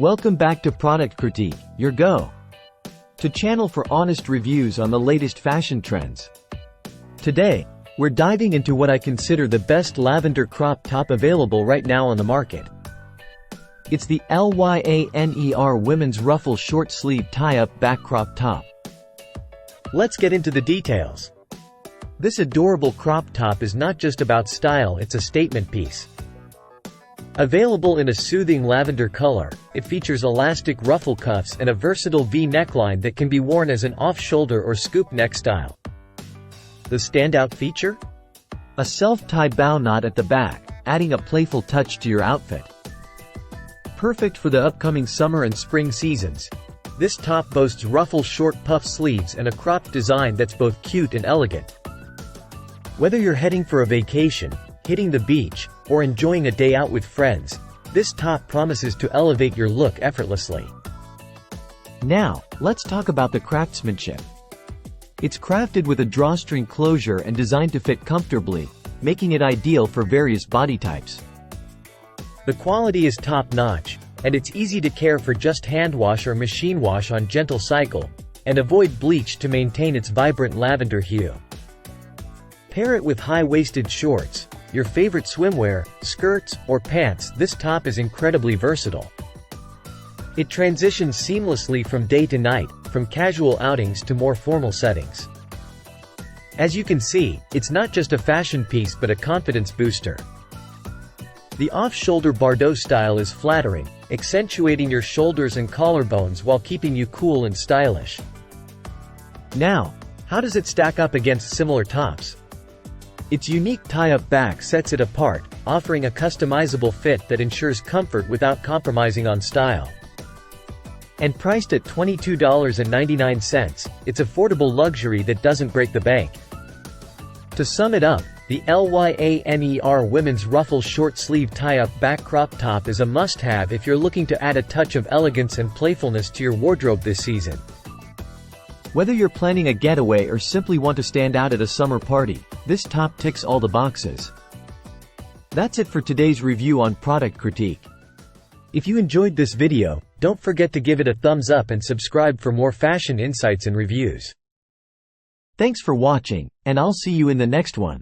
Welcome back to Product Critique, your go-to channel for honest reviews on the latest fashion trends. Today, we're diving into what I consider the best lavender crop top available right now on the market. It's the LYANER Women's Ruffle Short Sleeve Tie-Up Back Crop Top. Let's get into the details. This adorable crop top is not just about style, it's a statement piece. Available in a soothing lavender color, it features elastic ruffle cuffs and a versatile V neckline that can be worn as an off-shoulder or scoop neck style. The standout feature? A self-tie bow knot at the back, adding a playful touch to your outfit. Perfect for the upcoming summer and spring seasons, this top boasts ruffle short puff sleeves and a cropped design that's both cute and elegant. Whether you're heading for a vacation, hitting the beach, or enjoying a day out with friends, this top promises to elevate your look effortlessly. Now, let's talk about the craftsmanship. It's crafted with a drawstring closure and designed to fit comfortably, making it ideal for various body types. The quality is top-notch, and it's easy to care for. Just hand wash or machine wash on gentle cycle, and avoid bleach to maintain its vibrant lavender hue. Pair it with high-waisted shorts, your favorite swimwear, skirts, or pants. This top is incredibly versatile. It transitions seamlessly from day to night, from casual outings to more formal settings. As you can see, it's not just a fashion piece but a confidence booster. The off-shoulder Bardot style is flattering, accentuating your shoulders and collarbones while keeping you cool and stylish. Now, how does it stack up against similar tops? Its unique tie-up back sets it apart, offering a customizable fit that ensures comfort without compromising on style. And priced at $22.99, it's affordable luxury that doesn't break the bank. To sum it up, the LYANER Women's Ruffle Short Sleeve Tie-Up Back Crop Top is a must-have if you're looking to add a touch of elegance and playfulness to your wardrobe this season. Whether you're planning a getaway or simply want to stand out at a summer party, this top ticks all the boxes. That's it for today's review on Product Critique. If you enjoyed this video, don't forget to give it a thumbs up and subscribe for more fashion insights and reviews. Thanks for watching, and I'll see you in the next one.